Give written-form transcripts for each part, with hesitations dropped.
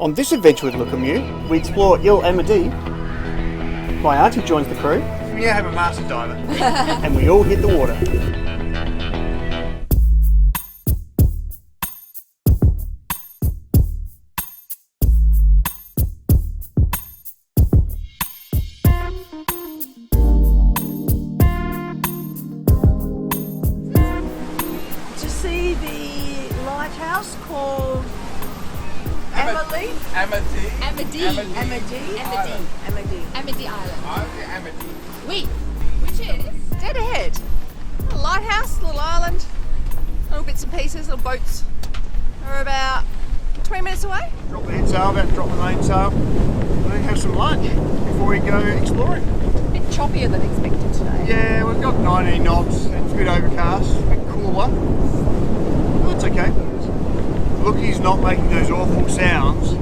On this adventure with Lukimyu, we explore Amadee. My auntie joins the crew. We now have a master diver. And we all hit the water. To see the lighthouse called Amadee Island. Wait, which is? Dead ahead. A lighthouse, little island, little bits and pieces, little boats. We're about 20 minutes away. Drop the head sail, about to drop the main sail. And then have some lunch before we go exploring. A bit choppier than expected today. Yeah, we've got 19 knots. It's a bit overcast, a bit cooler. But that's okay. Lookie's not making those awful sounds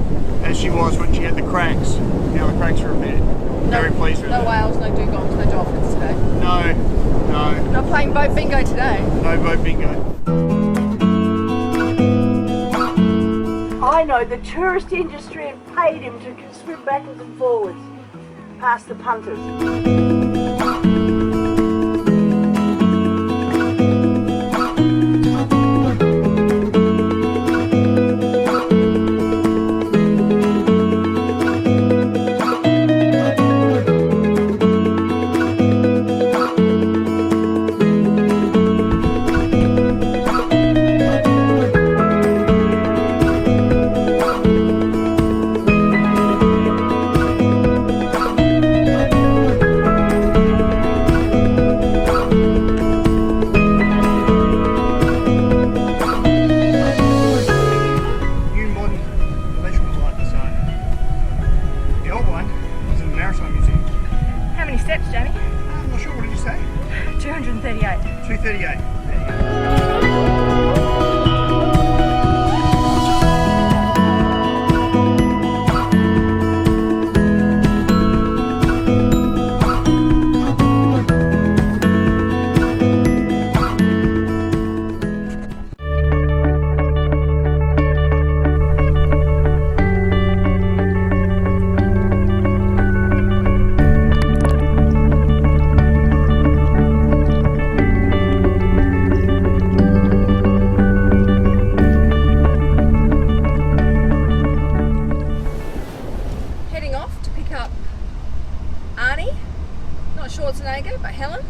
as she was when she had the cracks. Now the cracks are a bit. Very pleased with No it. whales, no dugongs, no dolphins today. No. Not playing boat bingo today. No boat bingo. I know the tourist industry have paid him to swim backwards and forwards past the punters. Steps, Jamie? I'm not sure, what did you say? 238. 238. But Helen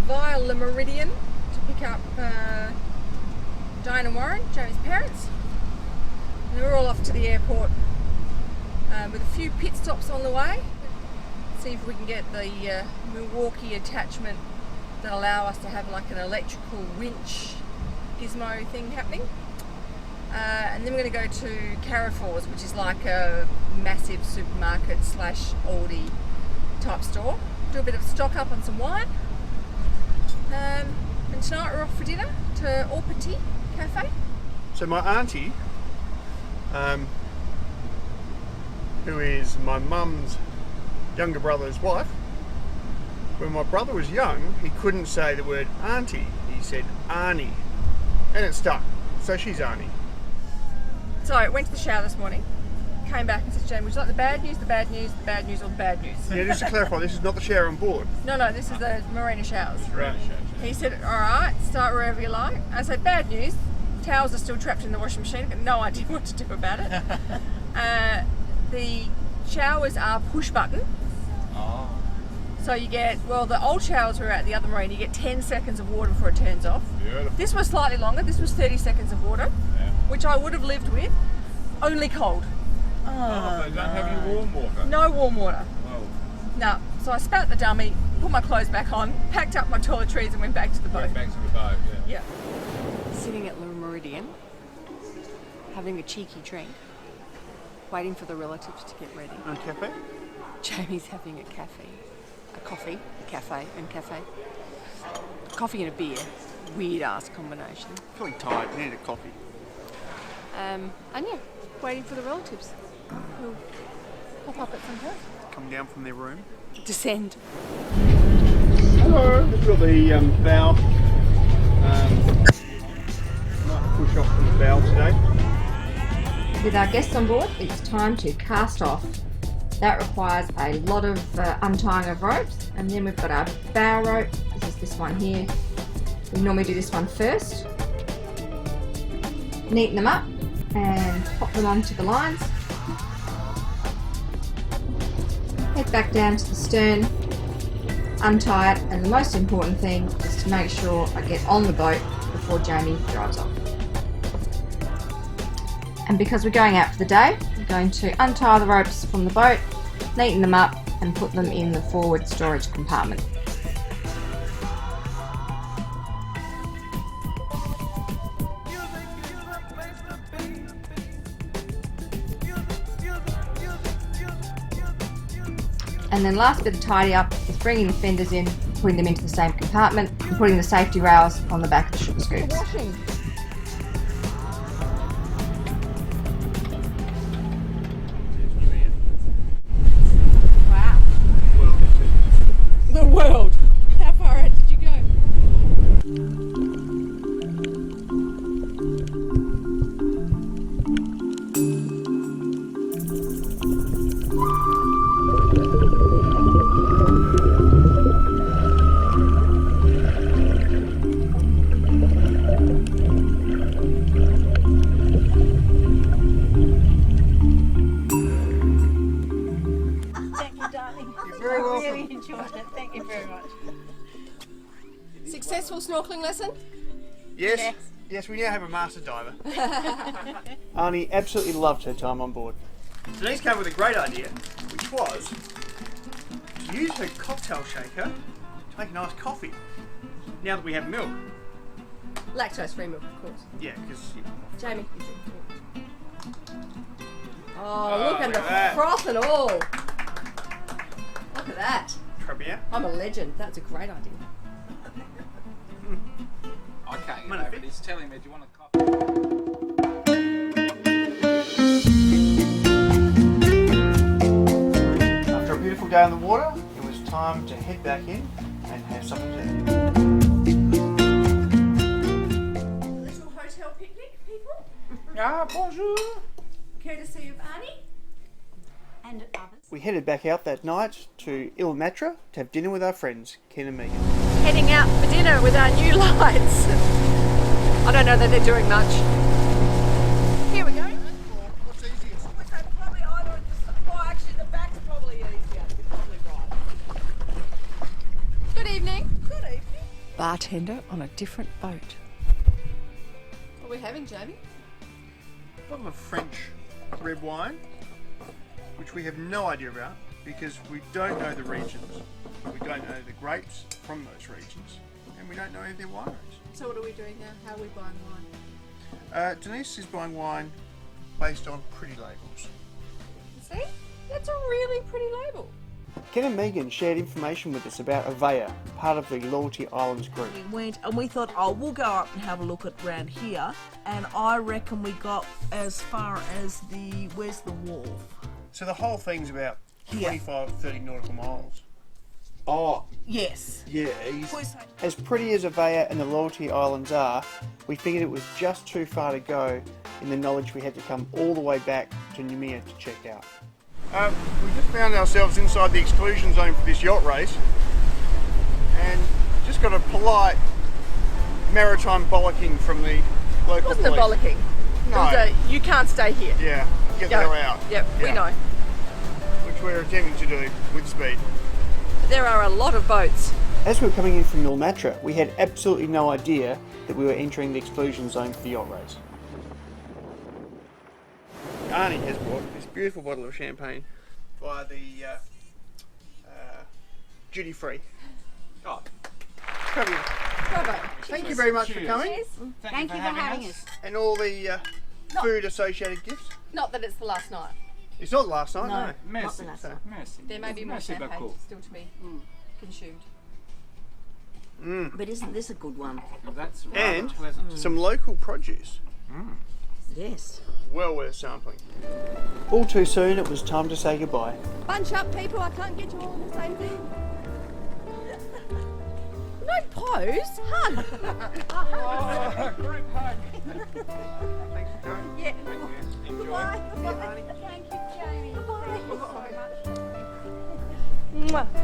via Le Meridian to pick up Diane and Warren, Jamie's parents. And we're all off to the airport with a few pit stops on the way. See if we can get the Milwaukee attachment that allow us to have like an electrical winch gizmo thing happening. And then we're going to go to Carrefour's, which is like a massive supermarket / Aldi type store. Do a bit of stock up on some wine. And tonight we're off for dinner to Au Petit Cafe. So my auntie, who is my mum's younger brother's wife, when my brother was young, he couldn't say the word auntie. He said Arnie, and it stuck. So she's Arnie. So I went to the shower this morning, came back and said, Jamie, would you like the bad news, the bad news, the bad news, or the bad news? Yeah, just to clarify, this is not the shower on board. No, this is the marina showers. Right. He said, all right, start wherever you like. I said, bad news, towels are still trapped in the washing machine. I've got no idea what to do about it. The showers are push button. Oh. So you get, well, the old showers were at the other marina, you get 10 seconds of water before it turns off. Beautiful. This was slightly longer, this was 30 seconds of water, which I would have lived with, only cold. Oh, they don't have any warm water? No warm water. Oh. No. So I spat the dummy, put my clothes back on, packed up my toiletries and went back to the boat. Back to the boat, Yeah. Sitting at Le Meridian, having a cheeky drink, waiting for the relatives to get ready. A cafe? Jamie's having a cafe. A coffee, a cafe, and cafe. Coffee and a beer. Weird ass combination. Feeling tired, needed a coffee. And yeah, waiting for the relatives who'll pop up at some point. Come down from their room. Descend. Hello, we've got the bow. Might push off from the bow today. With our guests on board, it's time to cast off. That requires a lot of untying of ropes, and then we've got our bow rope. This is this one here. We normally do this one first. Neaten them up and pop them onto the lines. Head back down to the stern, untie it, and the most important thing is to make sure I get on the boat before Jamie drives off. And because we're going out for the day, we're going to untie the ropes from the boat, neaten them up, and put them in the forward storage compartment. And then last bit of tidy up is bringing the fenders in, putting them into the same compartment, and putting the safety rails on the back of the sugar scoops. Wow. The world. How far out did you go? Successful snorkeling lesson? Yes. Yes, we now have a master diver. Arnie absolutely loved her time on board. Denise came with a great idea, which was to use her cocktail shaker to make a nice coffee. Now that we have milk. Lactose-free milk, of course. Yeah, because, you know. Jamie. Oh, look at the that. froth and all. Look at that. Trevally. I'm a legend. That's a great idea. I can't get over it. He's telling me, do you want a coffee? After a beautiful day on the water, it was time to head back in and have something to eat. Little hotel picnic, people. Ah, bonjour. Courtesy of Arnie. And others. We headed back out that night to Ilmatra to have dinner with our friends, Ken and Megan. Heading out for dinner with our new lights. I don't know that they're doing much. Here we go. What's easiest? Probably either actually the back's probably easier. You're probably right. Good evening. Good evening. Bartender on a different boat. What are we having, Jamie? A bottle of French red wine, which we have no idea about because we don't know the regions. We don't know the grapes from those regions, and we don't know any of their wineries. So what are we doing now? How are we buying wine? Denise is buying wine based on pretty labels. See? That's a really pretty label. Ken and Megan shared information with us about Avaya, part of the Loyalty Islands group. We went and we thought, oh, we'll go up and have a look at around here. And I reckon we got as far as where's the wharf? So the whole thing's about Here. 25, 30 nautical miles. Oh, Yes. Yeah. as pretty as Avaya and the Loyalty Islands are, we figured it was just too far to go in the knowledge we had to come all the way back to Noumea to check out. We just found ourselves inside the exclusion zone for this yacht race and just got a polite maritime bollocking from the local It wasn't a police. bollocking. No. It was a, you can't stay here. Yeah, get the Go. hell out. Yep, we Yeah. know. Which we're attempting to do with speed. There are a lot of boats. As we were coming in from Ilmatra, we had absolutely no idea that we were entering the exclusion zone for the yacht race. Arnie has bought this beautiful bottle of champagne via the duty free. Oh, Trevally. Bravo. Thank you very much for Cheers. coming Thank you for having us. and all the food associated gifts. Not that it's the last night. It's not last night, no. Merci. last night. Merci. There may be more Merci champagne beaucoup. still to be consumed. But isn't this a good one? That's rather And pleasant. some local produce. Yes. Well worth sampling. All too soon, it was time to say goodbye. Bunch up, people. I can't get you all in the same thing. No pose. Hug. Group hug. Thanks for coming. Yeah. Enjoy. Goodbye.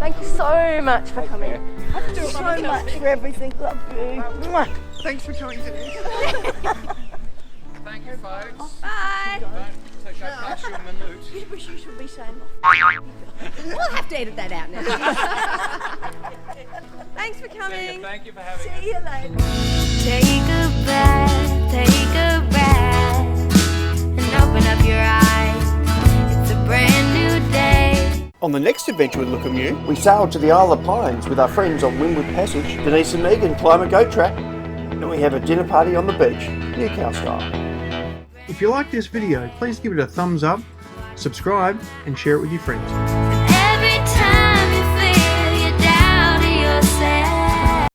Thank you so much for coming. Thank you so much for everything. Love you. Thanks for coming today. Thank you, folks. Bye. Don't take that past your minute. You wish you should be saying. We'll have to edit that out now. Thanks for coming. Thank you for having us. See you later. Take a breath, and open up your eyes. It's a brand new day. On the next adventure with Lukimyu, we sailed to the Isle of Pines with our friends on Windward Passage. Denise and Megan climb a goat track, and we have a dinner party on the beach, Newcastle style. If you like this video, please give it a thumbs up, subscribe, and share it with your friends.